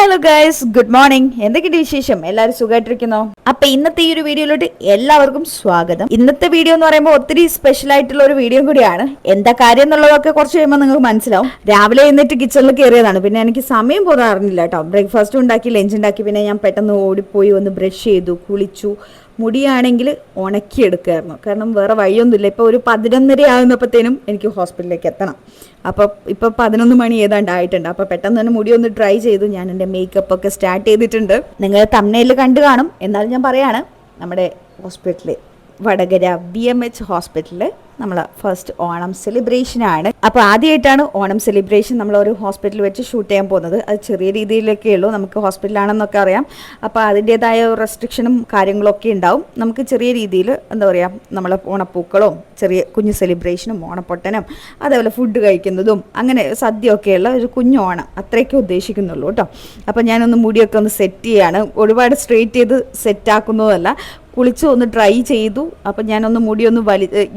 Hello guys, good morning. എന്തൊക്കെയുണ്ട് വിശേഷം? എല്ലാവരും സുഖമായിട്ടിരിക്കുന്നോ? അപ്പൊ ഇന്നത്തെ ഈ ഒരു വീഡിയോയിലോട്ട് എല്ലാവർക്കും സ്വാഗതം. ഇന്നത്തെ വീഡിയോ എന്ന് പറയുമ്പോൾ ഒത്തിരി സ്പെഷ്യൽ ആയിട്ടുള്ള ഒരു വീഡിയോ കൂടിയാണ്. എന്താ കാര്യം എന്നുള്ളതൊക്കെ കുറച്ച് കഴിയുമ്പോൾ നിങ്ങൾക്ക് മനസ്സിലാവും. രാവിലെ എന്നിട്ട് കിച്ചണിൽ കയറിയതാണ്. പിന്നെ എനിക്ക് സമയം പോകാൻ അറിഞ്ഞില്ല കേട്ടോ. ബ്രേക്ക്ഫാസ്റ്റ് ഉണ്ടാക്കി, ലഞ്ച് ഉണ്ടാക്കി, പിന്നെ ഞാൻ പെട്ടെന്ന് ഓടിപ്പോയി ഒന്ന് ബ്രഷ് ചെയ്തു, കുളിച്ചു. മുടിയാണെങ്കിൽ ഉണക്കിയെടുക്കുമായിരുന്നു. കാരണം വേറെ വഴിയൊന്നുമില്ല. ഇപ്പോൾ ഒരു 11:30 ആകുന്നപ്പോഴത്തേനും എനിക്ക് ഹോസ്പിറ്റലിലേക്ക് എത്തണം. അപ്പോൾ ഇപ്പോൾ 11 മണി ഏതാണ്ടായിട്ടുണ്ട്. അപ്പോൾ പെട്ടെന്ന് തന്നെ മുടി ഒന്ന് ഡ്രൈ ചെയ്തു. ഞാൻ എൻ്റെ മേക്കപ്പ് ഒക്കെ സ്റ്റാർട്ട് ചെയ്തിട്ടുണ്ട്. നിങ്ങൾ തംബ്നെയിൽ കണ്ടു കാണും. എന്നാലും ഞാൻ പറയാണ്, നമ്മുടെ ഹോസ്പിറ്റലിൽ വടകര BMH ഹോസ്പിറ്റലിൽ നമ്മൾ ഫസ്റ്റ് ഓണം സെലിബ്രേഷനാണ്. അപ്പോൾ ആദ്യമായിട്ടാണ് ഓണം സെലിബ്രേഷൻ നമ്മൾ ഒരു ഹോസ്പിറ്റലിൽ വെച്ച് ഷൂട്ട് ചെയ്യാൻ പോകുന്നത്. അത് ചെറിയ രീതിയിലൊക്കെ ഉള്ളൂ. നമുക്ക് ഹോസ്പിറ്റലാണെന്നൊക്കെ അറിയാം. അപ്പോൾ അതിൻ്റേതായ റെസ്ട്രിക്ഷനും കാര്യങ്ങളൊക്കെ ഉണ്ടാവും. നമുക്ക് ചെറിയ രീതിയിൽ എന്താ പറയുക, നമ്മളെ ഓണപ്പൂക്കളും ചെറിയ കുഞ്ഞു സെലിബ്രേഷനും ഓണപ്പൊട്ടനും അതേപോലെ ഫുഡ് കഴിക്കുന്നതും അങ്ങനെ സദ്യയൊക്കെയുള്ള ഒരു കുഞ്ഞു ഓണം അത്രയൊക്കെ ഉദ്ദേശിക്കുന്നുള്ളൂ കേട്ടോ. അപ്പോൾ ഞാനൊന്ന് മുടിയൊക്കെ ഒന്ന് സെറ്റ് ചെയ്യാണ്. ഒരുപാട് സ്ട്രെയിറ്റ് ചെയ്ത് സെറ്റാക്കുന്നതല്ല, കുളിച്ച് ഒന്ന് ഡ്രൈ ചെയ്തു. അപ്പം ഞാനൊന്ന് മുടിയൊന്ന്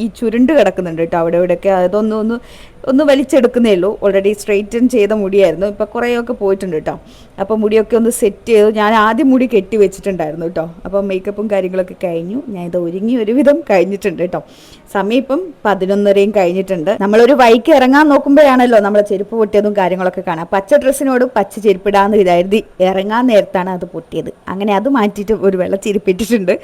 ഈ ചുരുണ്ട് കിടക്കുന്നുണ്ട് കേട്ടോ അവിടെ ഇവിടെയൊക്കെ. അതൊന്ന് വലിച്ചെടുക്കുന്നേ ഉള്ളൂ. ഓൾറെഡി സ്ട്രെയിറ്റൻ ചെയ്ത മുടിയായിരുന്നു. ഇപ്പം കുറേയൊക്കെ പോയിട്ടുണ്ട് കേട്ടോ. അപ്പോൾ മുടിയൊക്കെ ഒന്ന് സെറ്റ് ചെയ്തു. ഞാൻ ആദ്യം മുടി കെട്ടി വെച്ചിട്ടുണ്ടായിരുന്നു കേട്ടോ. അപ്പോൾ മേക്കപ്പും കാര്യങ്ങളൊക്കെ കഴിഞ്ഞു. ഞാൻ ഇത് ഒരുങ്ങി ഒരുവിധം കഴിഞ്ഞിട്ടുണ്ട് കേട്ടോ. സമയം ഇപ്പം 11:30 കഴിഞ്ഞിട്ടുണ്ട്. നമ്മളൊരു വൈക്ക് ഇറങ്ങാൻ നോക്കുമ്പോഴാണല്ലോ നമ്മളെ ചെരുപ്പ് പൊട്ടിയതും കാര്യങ്ങളൊക്കെ കാണാം. പച്ച ഡ്രസ്സിനോട് പച്ച ചെരുപ്പിടാന്ന് കരുതി ഇറങ്ങാൻ നേരത്താണ് അത് പൊട്ടിയത്. അങ്ങനെ അത് മാറ്റിയിട്ട് ഒരു വെള്ള ചെരുപ്പിട്ടിട്ടുണ്ട്.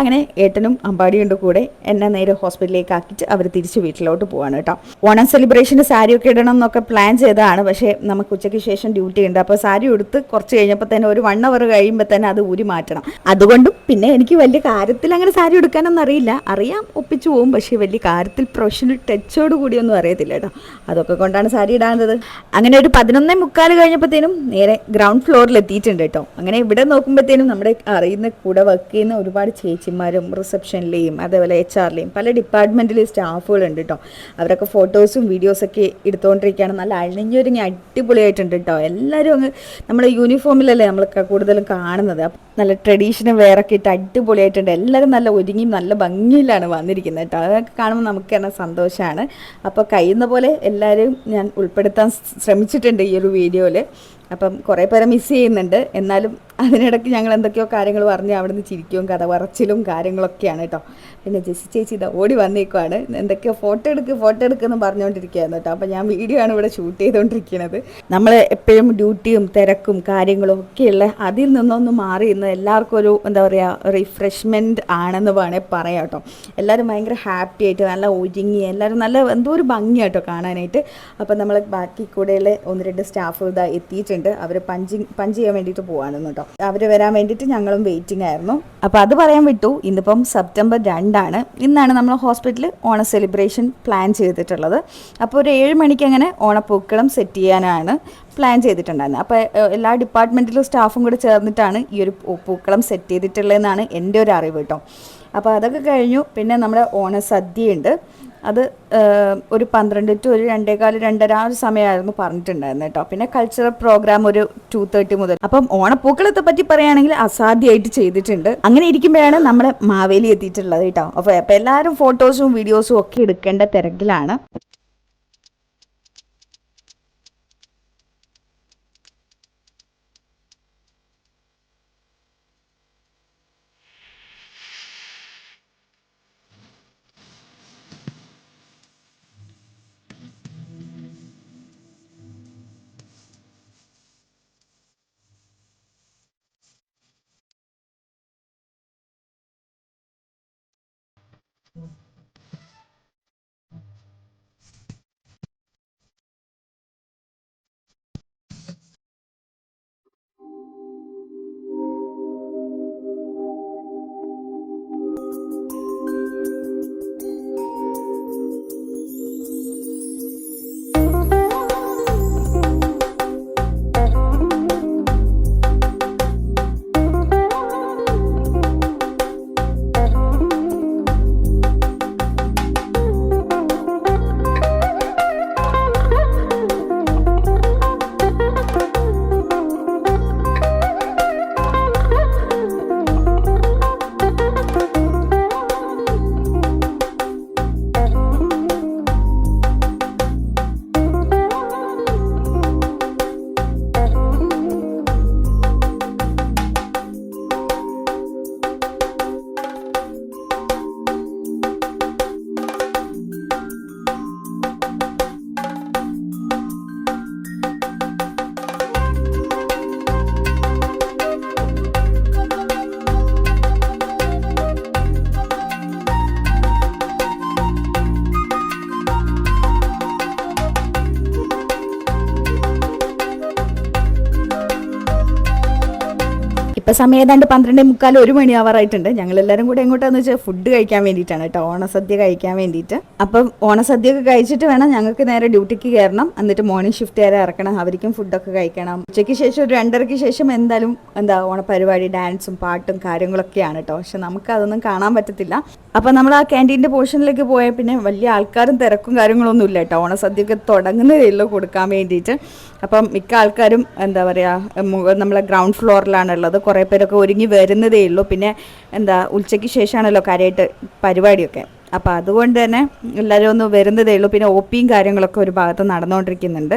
അങ്ങനെ ഏട്ടനും അമ്പാടിയുണ്ട് കൂടെ. എന്നെ നേരെ ഹോസ്പിറ്റലിലേക്ക് ആക്കിയിട്ട് അവർ തിരിച്ച് വീട്ടിലോട്ട് പോവാണ് കേട്ടോ. ഓണം സെലിബ്രേഷന് സാരിയൊക്കെ ഇടണം എന്നൊക്കെ പ്ലാൻ ചെയ്തതാണ്. പക്ഷേ നമുക്ക് ഉച്ചയ്ക്ക് ശേഷം ഡ്യൂട്ടി ഉണ്ട്. അപ്പോൾ സാരി എടുത്ത് കുറച്ച് കഴിഞ്ഞപ്പോൾ തന്നെ ഒരു 1 hour കഴിയുമ്പോൾ തന്നെ അത് ഊരി മാറ്റണം. അതുകൊണ്ടും പിന്നെ എനിക്ക് വലിയ കാര്യത്തിൽ അങ്ങനെ സാരി എടുക്കാനൊന്നും അറിയില്ല. അറിയാം, ഒപ്പിച്ചു പോകും. പക്ഷേ വലിയ കാര്യത്തിൽ പ്രൊഫഷണൽ ടച്ചോട് കൂടിയൊന്നും അറിയത്തില്ല കേട്ടോ. അതൊക്കെ കൊണ്ടാണ് സാരി ഇടാനത്. അങ്ങനെ ഒരു 11:45 കഴിഞ്ഞപ്പോഴത്തേനും നേരെ ഗ്രൗണ്ട് ഫ്ലോറിൽ എത്തിയിട്ടുണ്ട് കേട്ടോ. അങ്ങനെ ഇവിടെ നോക്കുമ്പോഴത്തേനും നമ്മുടെ അറിയുന്ന കൂടെ വർക്ക് ചെയ്യുന്ന ഒരുപാട് ചേച്ചിമാരും റിസപ്ഷനിലെയും അതേപോലെ HR-ലെയും പല ഡിപ്പാർട്ട്മെൻറ്റിലെയും സ്റ്റാഫുകളുണ്ട് കേട്ടോ. അവരൊക്കെ ഫോട്ടോസും വീഡിയോസൊക്കെ എടുത്തുകൊണ്ടിരിക്കുകയാണ്. നല്ല അണിഞ്ഞൊരുങ്ങി അടിപൊളിയായിട്ടുണ്ട് കേട്ടോ. എല്ലാവരും അങ്ങ് നമ്മുടെ യൂണിഫോമിലല്ലേ നമ്മൾ കൂടുതലും കാണുന്നത്. നല്ല ട്രഡീഷണൽ വെയറൊക്കെ ഇട്ട് അടിപൊളിയായിട്ടുണ്ട്. എല്ലാവരും നല്ല ഒരുങ്ങി നല്ല ഭംഗിയിലാണ് വന്നിരിക്കുന്നത് കേട്ടോ. അതൊക്കെ കാണുമ്പോൾ നമുക്ക് തന്നെ സന്തോഷമാണ്. അപ്പോൾ കഴിയുന്ന പോലെ എല്ലാവരും ഞാൻ ഉൾപ്പെടുത്താൻ ശ്രമിച്ചിട്ടുണ്ട് ഈ ഒരു വീഡിയോയിൽ. അപ്പം കുറേ പേരെ മിസ് ചെയ്യുന്നുണ്ട്. എന്നാലും അതിനിടയ്ക്ക് ഞങ്ങൾ എന്തൊക്കെയോ കാര്യങ്ങൾ പറഞ്ഞ് അവിടെ നിന്ന് ചിരിക്കും, കഥ പറച്ചിലും കാര്യങ്ങളൊക്കെയാണ് കേട്ടോ. പിന്നെ ജെസ്സി ചേച്ചി ഇതാ ഓടി വന്നേക്കുവാണ്. എന്തൊക്കെയോ ഫോട്ടോ എടുക്കുമെന്ന് പറഞ്ഞുകൊണ്ടിരിക്കുകയായിരുന്നു കേട്ടോ. അപ്പോൾ ഞാൻ വീഡിയോ ആണ് ഇവിടെ ഷൂട്ട് ചെയ്തുകൊണ്ടിരിക്കുന്നത്. നമ്മൾ എപ്പോഴും ഡ്യൂട്ടിയും തിരക്കും കാര്യങ്ങളും ഒക്കെയുള്ള അതിൽ നിന്നൊന്ന് മാറി ഇന്ന് എല്ലാവർക്കും ഒരു എന്താ പറയുക റിഫ്രഷ്മെൻറ്റ് ആണെന്ന് വേണേൽ പറയാം കേട്ടോ. എല്ലാവരും ഭയങ്കര ഹാപ്പി ആയിട്ട് നല്ല ഒരുങ്ങി എല്ലാവരും നല്ല എന്തോ ഒരു ഭംഗിയായിട്ടോ കാണാനായിട്ട്. അപ്പോൾ നമ്മൾ ബാക്കി കൂടെയുള്ള 1-2 സ്റ്റാഫ് ഇതാ എത്തിയിട്ടുണ്ട്. അവർ പഞ്ച് ചെയ്യാൻ വേണ്ടിയിട്ട് പോകാനെന്ന് കേട്ടോ. അവർ വരാൻ വേണ്ടിയിട്ട് ഞങ്ങളും വെയിറ്റിംഗ് ആയിരുന്നു. അപ്പോൾ അത് പറയാൻ വിട്ടു. ഇന്നിപ്പം സെപ്റ്റംബർ 2 ഇന്നാണ് നമ്മൾ ഹോസ്പിറ്റലിൽ ഓണ സെലിബ്രേഷൻ പ്ലാൻ ചെയ്തിട്ടുള്ളത്. അപ്പോൾ ഒരു 7 മണിക്ക് അങ്ങനെ ഓണപ്പൂക്കളം സെറ്റ് ചെയ്യാനാണ് പ്ലാൻ ചെയ്തിട്ടുണ്ടായിരുന്നത്. അപ്പോൾ എല്ലാ ഡിപ്പാർട്ട്മെൻറ്റിലും സ്റ്റാഫും കൂടെ ചേർന്നിട്ടാണ് ഈ ഒരു പൂക്കളം സെറ്റ് ചെയ്തിട്ടുള്ളതെന്നാണ് എൻ്റെ ഒരു അറിവ് കേട്ടോ. അപ്പോൾ അതൊക്കെ കഴിഞ്ഞു. പിന്നെ നമ്മുടെ ഓണസദ്യയുണ്ട്. അത് ഒരു 12 to 2:15, 2:30 ആ ഒരു സമയമായിരുന്നു പറഞ്ഞിട്ടുണ്ടായിരുന്നു കേട്ടോ. പിന്നെ കൾച്ചറൽ പ്രോഗ്രാം ഒരു 2:30 മുതൽ. അപ്പം ഓണപ്പൂക്കളത്തെ പറ്റി പറയുകയാണെങ്കിൽ അസാധ്യമായിട്ട് ചെയ്തിട്ടുണ്ട്. അങ്ങനെ ഇരിക്കുമ്പോഴാണ് നമ്മുടെ മാവേലി എത്തിയിട്ടുള്ളത് കേട്ടോ. അപ്പോൾ എല്ലാവരും ഫോട്ടോസും വീഡിയോസും ഒക്കെ എടുക്കേണ്ട തിരക്കിലാണ്. ഇപ്പൊ സമയം ഏതാണ്ട് 12:45 1 മണി ആവാറായിട്ടുണ്ട്. ഞങ്ങൾ എല്ലാവരും കൂടെ എങ്ങോട്ടാന്ന് വെച്ചാൽ ഫുഡ് കഴിക്കാൻ വേണ്ടിയിട്ടാണ് കേട്ടോ, ഓണസദ്യ കഴിക്കാൻ വേണ്ടിയിട്ട്. അപ്പം ഓണസദ്യ ഒക്കെ കഴിച്ചിട്ട് വേണം ഞങ്ങൾക്ക് നേരെ ഡ്യൂട്ടിക്ക് കയറണം. എന്നിട്ട് മോർണിംഗ് ഷിഫ്റ്റ് വരെ ഇറക്കണം, അവർക്കും ഫുഡൊക്കെ കഴിക്കണം. ഉച്ചയ്ക്ക് ശേഷം ഒരു 2:30 ശേഷം എന്തായാലും ഓണപരിപാടി, ഡാൻസും പാട്ടും കാര്യങ്ങളൊക്കെയാണ് കേട്ടോ. പക്ഷെ നമുക്ക് അതൊന്നും കാണാൻ പറ്റത്തില്ല. അപ്പം നമ്മൾ ആ ക്യാൻറ്റീൻ്റെ പോർഷനിലേക്ക് പോയാൽ പിന്നെ വലിയ ആൾക്കാരും തിരക്കും കാര്യങ്ങളൊന്നും ഇല്ല കേട്ടോ. ഓണസദ്യയൊക്കെ തുടങ്ങുന്നതേ ഉള്ളൂ കൊടുക്കാൻ വേണ്ടിയിട്ട്. അപ്പം മിക്ക ആൾക്കാരും നമ്മളെ ഗ്രൗണ്ട് ഫ്ലോറിലാണുള്ളത്. കുറേ പേരൊക്കെ ഒരുങ്ങി വരുന്നതേ ഉള്ളൂ. പിന്നെ ഉച്ചയ്ക്ക് ശേഷമാണല്ലോ കാര്യമായിട്ട് പരിപാടിയൊക്കെ. അപ്പോൾ അതുകൊണ്ട് തന്നെ എല്ലാവരും ഒന്ന് വരുന്നതേ ഉള്ളൂ. പിന്നെ OPയും കാര്യങ്ങളൊക്കെ ഒരു ഭാഗത്ത് നടന്നുകൊണ്ടിരിക്കുന്നുണ്ട്.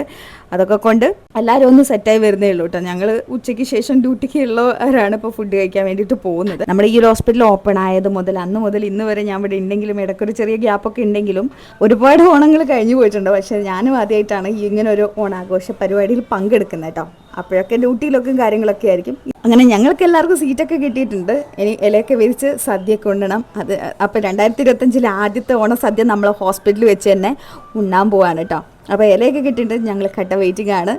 അതൊക്കെ കൊണ്ട് എല്ലാവരും ഒന്ന് സെറ്റായി വരുന്നേ ഉള്ളൂ കേട്ടോ. ഞങ്ങൾ ഉച്ചയ്ക്ക് ശേഷം ഡ്യൂട്ടിക്ക് ഉള്ളവരാണ് ഇപ്പോൾ ഫുഡ് കഴിക്കാൻ വേണ്ടിയിട്ട് പോകുന്നത്. നമ്മുടെ ഈ ഒരു ഹോസ്പിറ്റൽ ഓപ്പൺ ആയത് മുതൽ അന്ന് മുതൽ ഇന്ന് വരെ ഞാൻ ഇവിടെ ഉണ്ടെങ്കിലും ഇടയ്ക്കൊരു ചെറിയ ഗ്യാപ്പൊക്കെ ഉണ്ടെങ്കിലും ഒരുപാട് ഓണങ്ങൾ കഴിഞ്ഞു പോയിട്ടുണ്ട്. പക്ഷേ ഞാനും ആദ്യമായിട്ടാണ് ഇങ്ങനെ ഒരു ഓണാഘോഷ പരിപാടിയിൽ പങ്കെടുക്കുന്നത് കേട്ടോ. അപ്പോഴൊക്കെ ഡ്യൂട്ടിയിലൊക്കെ കാര്യങ്ങളൊക്കെ ആയിരിക്കും. അങ്ങനെ ഞങ്ങൾക്ക് എല്ലാവർക്കും സീറ്റൊക്കെ കിട്ടിയിട്ടുണ്ട്. ഇനി ഇലയൊക്കെ വിരിച്ച് സദ്യയൊക്കെ ഉണ്ണണം. അപ്പോൾ 2025 ആദ്യത്തെ ഓണസദ്യ നമ്മൾ ഹോസ്പിറ്റലിൽ വെച്ച് തന്നെ ഉണ്ണാൻ പോവാണ് കേട്ടോ. അപ്പോൾ ഇലയൊക്കെ കിട്ടിയിട്ടുണ്ട്, ഞങ്ങൾ കട്ട വെയിറ്റിംഗ് ആണ്.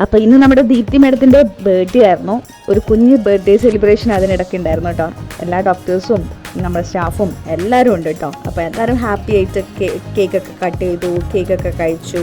അപ്പോൾ ഇന്ന് നമ്മുടെ ദീപ്തി മാഡത്തിൻ്റെ ബർത്ത്ഡേ ആയിരുന്നു. ഒരു കുഞ്ഞ് ബർത്ത്ഡേ സെലിബ്രേഷൻ അതിനിടയ്ക്ക് ഉണ്ടായിരുന്നു കേട്ടോ. എല്ലാ ഡോക്ടേഴ്സും നമ്മുടെ സ്റ്റാഫും എല്ലാവരും ഉണ്ട് കേട്ടോ. അപ്പോൾ എല്ലാവരും ഹാപ്പി ആയിട്ട് കേക്കൊക്കെ കട്ട് ചെയ്തു, കേക്കൊക്കെ കഴിച്ചു.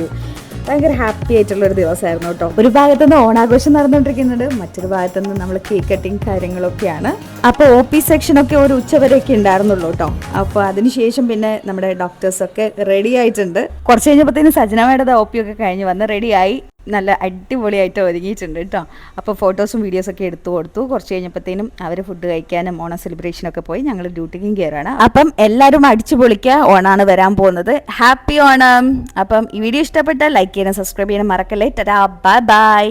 ഭയങ്കര ഹാപ്പി ആയിട്ടുള്ളൊരു ദിവസമായിരുന്നു കേട്ടോ. ഒരു ഭാഗത്തുനിന്ന് ഓണാഘോഷം നടന്നുകൊണ്ടിരിക്കുന്നുണ്ട്, മറ്റൊരു ഭാഗത്തുനിന്ന് നമ്മൾ കേക്ക് കട്ടിങ് കാര്യങ്ങളൊക്കെയാണ്. അപ്പോൾ OP സെക്ഷനൊക്കെ ഒരു ഉച്ചവരെയൊക്കെ ഉണ്ടായിരുന്നുള്ളൂ കേട്ടോ. അപ്പോൾ അതിനുശേഷം പിന്നെ നമ്മുടെ ഡോക്ടേഴ്സൊക്കെ റെഡി ആയിട്ടുണ്ട്. കുറച്ച് കഴിഞ്ഞപ്പോഴത്തേനും സജന മേഡത്തെ OP ഒക്കെ കഴിഞ്ഞ് വന്ന് റെഡിയായി നല്ല അടിപൊളിയായിട്ട് ഒരുങ്ങിയിട്ടുണ്ട് കേട്ടോ. അപ്പോൾ ഫോട്ടോസും വീഡിയോസൊക്കെ എടുത്തു കൊടുത്തു. കുറച്ച് കഴിഞ്ഞപ്പോഴത്തേനും അവർ ഫുഡ് കഴിക്കാനും ഓണം സെലിബ്രേഷനൊക്കെ പോയി ഞങ്ങൾ ഡ്യൂട്ടിക്കും കയറാണ്. അപ്പം എല്ലാവരും അടിച്ചു പൊളിക്കുക, ഓണാണ് വരാൻ പോകുന്നത്. ഹാപ്പി ഓണം. അപ്പം ഈ വീഡിയോ ഇഷ്ടപ്പെട്ടാൽ ലൈക്ക് ചെയ്യാനും സബ്സ്ക്രൈബ് ചെയ്യാനും മറക്കല്ലേ. Tata, bye bye.